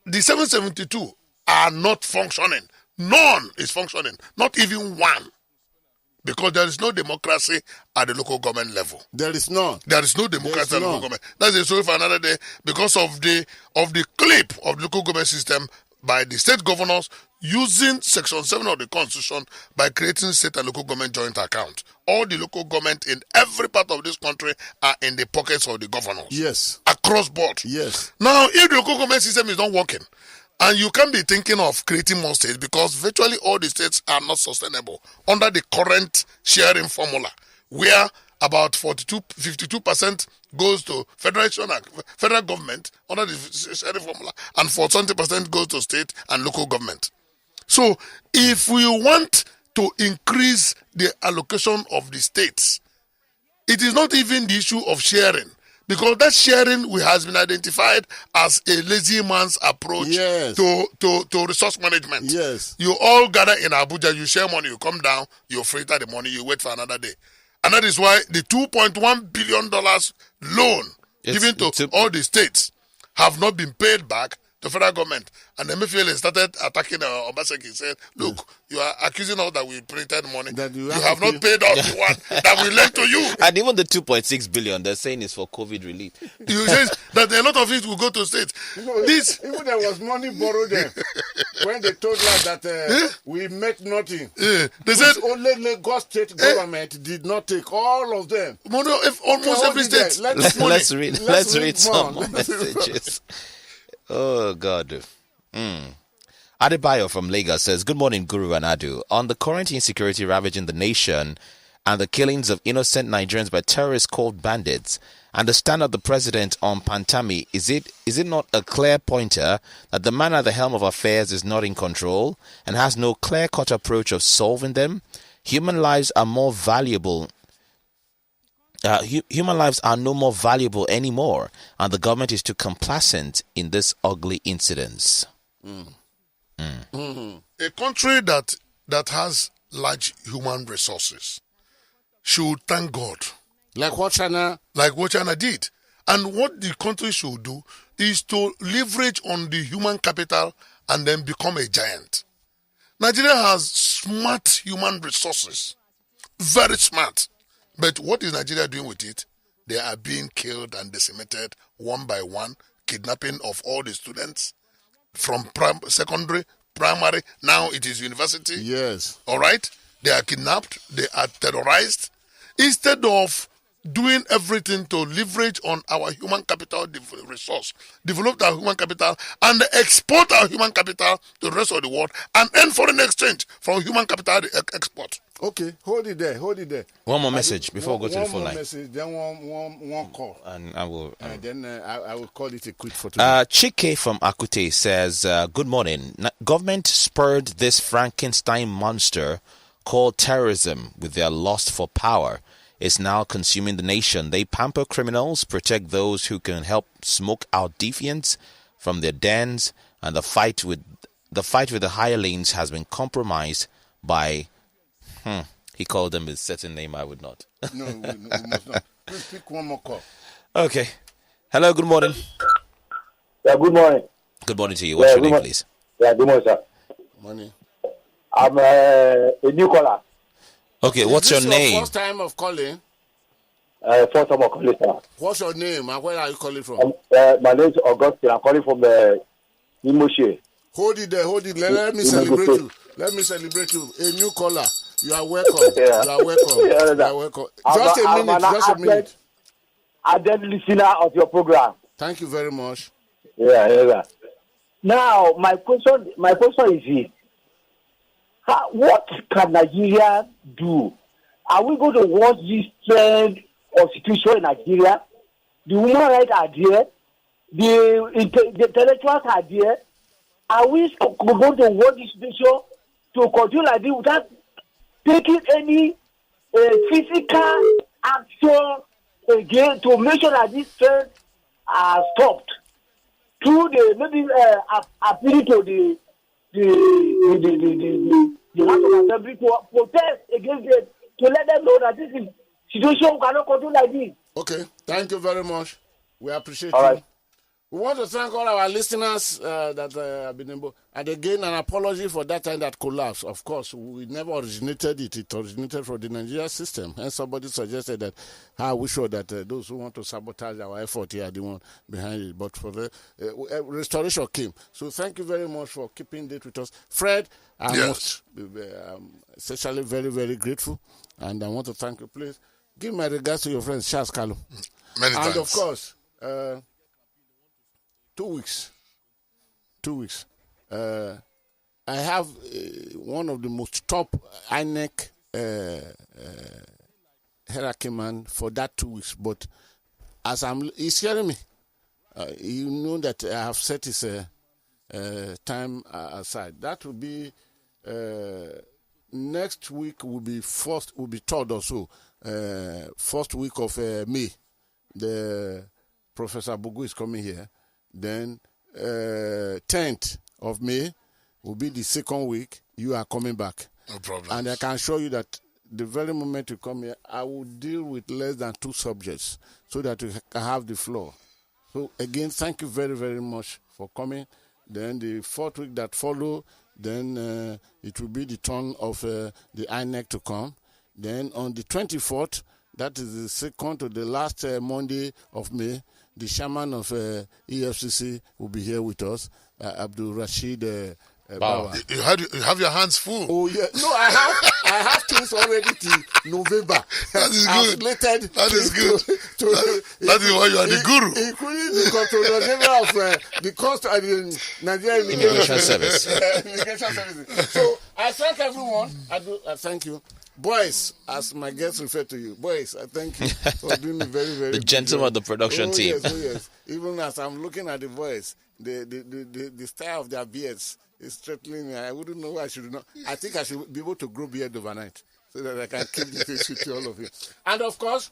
The 772 are not functioning. None is functioning. Not even one. Because there is no democracy at the local government level.
There is none.
There is no democracy at the local government. That's a story for another day. Because of the clip of the local government system by the state governors using Section 7 of the Constitution by creating state and local government joint account. All the local government in every part of this country are in the pockets of the governors.
Yes.
Across board.
Yes.
Now, if the local government system is not working, and you can be thinking of creating more states, because virtually all the states are not sustainable under the current sharing formula, where about 52% goes to federal government under the sharing formula, and 20% goes to state and local government. So, if we want to increase the allocation of the states, it is not even the issue of sharing. Because that sharing has been identified as a lazy man's approach to resource management.
Yes.
You all gather in Abuja, you share money, you come down, you filter the money, you wait for another day. And that is why the $2.1 billion loan given to all the states have not been paid back to federal government. And the Mafioso started attacking Obaseki. He said, look, you are accusing us that we printed money. That you have not paid off the one that we lent to you.
And even the 2.6 billion they're saying is for COVID relief.
You say that a lot of it will go to states.
Even there was money borrowed there when they told us that we make nothing.
They said
only Lagos state government did not take all of them.
Almost every state.
Let's read some more messages. Oh, God. Adebayo from Lagos says, good morning, Guru and Adu. On the current insecurity ravaging the nation and the killings of innocent Nigerians by terrorists called bandits, and the stand of the president on Pantami, is it not a clear pointer that the man at the helm of affairs is not in control and has no clear-cut approach of solving them? Human lives are more valuable. Human lives are no more valuable anymore, and the government is too complacent in this ugly incidents.
A country that has large human resources should thank God.
Like what China
did. And what the country should do is to leverage on the human capital and then become a giant. Nigeria has smart human resources, very smart. But what is Nigeria doing with it? They are being killed and decimated one by one, kidnapping of all the students from secondary, primary, now it is university.
Yes.
All right? They are kidnapped, they are terrorized. Instead of doing everything to leverage on our human capital resource, develop our human capital, and export our human capital to the rest of the world, and end foreign exchange from human capital export.
Okay, hold it there.
One more message before we go to the phone line.
One more message, then one call.
And I will.
And then I will call it a quit for today.
Chike from Akute says, good morning. Government spurred this Frankenstein monster called terrorism with their lust for power. Is now consuming the nation. They pamper criminals, protect those who can help smoke out deviants from their dens, and the fight with the hirelings has been compromised by he called them a certain name I would not.
No, we must not. Please pick one more call.
Okay. Hello, good morning.
Yeah, good morning.
Good morning to you. What's your name, please?
Yeah, good morning, sir.
Morning.
I'm a new caller.
Okay, what's your name?
First time of calling?
First time of calling, sir.
What's your name and where are you calling from?
My name is Augustine. I'm calling from Imoshe.
Hold it there. Let me celebrate you. Let me celebrate you. A new caller. You are welcome.
Yeah.
You are welcome.
Yeah,
you are welcome. Just a minute.
I'm a listener of your program.
Thank you very much.
Yeah. Now, my question is this. What can Nigeria do? Are we going to watch this trend of situation in Nigeria? The human rights are there. The intellectuals are there. Are we going to watch this situation to continue like this without taking any physical action again to make sure that this trend are stopped? Through the appealing to the House of Assembly to protest against it, to let them know that this is situation cannot continue like this.
Okay, thank you very much. We appreciate
All
you.
right.
We want to thank all our listeners that have been involved. And again, an apology for that time that collapsed. Of course, we never originated it. It originated from the Nigerian system. And somebody suggested that how we show that those who want to sabotage our effort here are the one behind it. But for the restoration came. So thank you very much for keeping it with us. Fred, I'm especially very, very grateful. And I want to thank you. Please give my regards to your friend, Charles Kalu.
Many thanks.
And of course, 2 weeks. 2 weeks. I have one of the most top INEC hierarchy man for that 2 weeks. But as he's hearing me, you know that I have set his time aside. That will be next week. Will be third or so. First week of May. The Professor Bugu is coming here. Then 10th of May will be the second week. You are coming back.
No problem.
And I can assure you that the very moment you come here, I will deal with less than 2 subjects so that we can have the floor. So again, thank you very, very much for coming. Then the 4th week that follow, then it will be the turn of the INEC to come. Then on the 24th, that is the second to the last Monday of May, the chairman of EFCC will be here with us, Abdul Rashid Bawa.
You have your hands full.
Oh yeah, no, I have things already till November.
That is good. That is good. That is why you are the guru.
Including the controller general of the Nigerian
Immigration Service.
Immigration Services. So I thank everyone. I thank you. Boys, as my guests refer to you, boys, I thank you for doing me very, very
The gentleman of the production team.
Yes. Even as I'm looking at the boys, the style of their beards is threatening me. I wouldn't know what I should do. I think I should be able to grow beard overnight so that I can keep the face with all of you. And of course,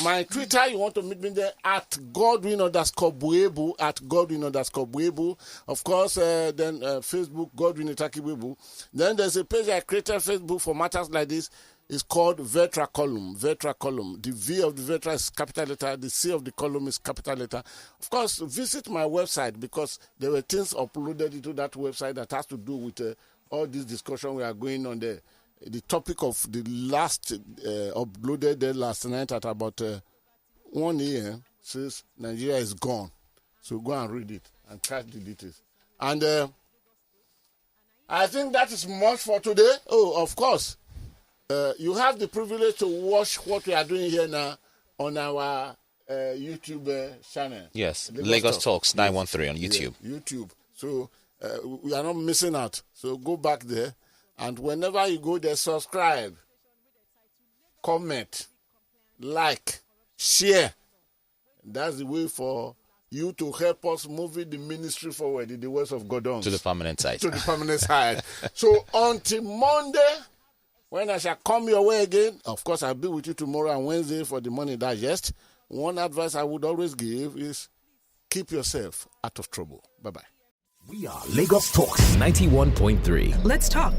my Twitter, you want to meet me there at Godwin_Buebu, at Godwin_Buebu. Of course, then Facebook, Godwin Itakibuebu. Then there's a page I created Facebook for matters like this. is called Vetra column. Vetra column. The V of the Vetra is capital letter. The C of the column is capital letter. Of course, visit my website because there were things uploaded into that website that has to do with all this discussion we are going on there. The topic of the last uploaded there last night at about 1 a.m. says Nigeria is gone. So go and read it and catch the details. And I think that is much for today. Oh, of course. You have the privilege to watch what we are doing here now on our YouTube channel.
Yes, Lagos Talks 913 on YouTube.
Yeah, YouTube. So we are not missing out. So go back there. And whenever you go there, subscribe, comment, like, share. That's the way for you to help us moving the ministry forward in the words of God.
To the permanent side.
To the permanent side. So until Monday, when I shall come your way again, of course I'll be with you tomorrow and Wednesday for the Money Digest. One advice I would always give is keep yourself out of trouble. Bye-bye.
We are Lagos Talks 91.3.
Let's talk.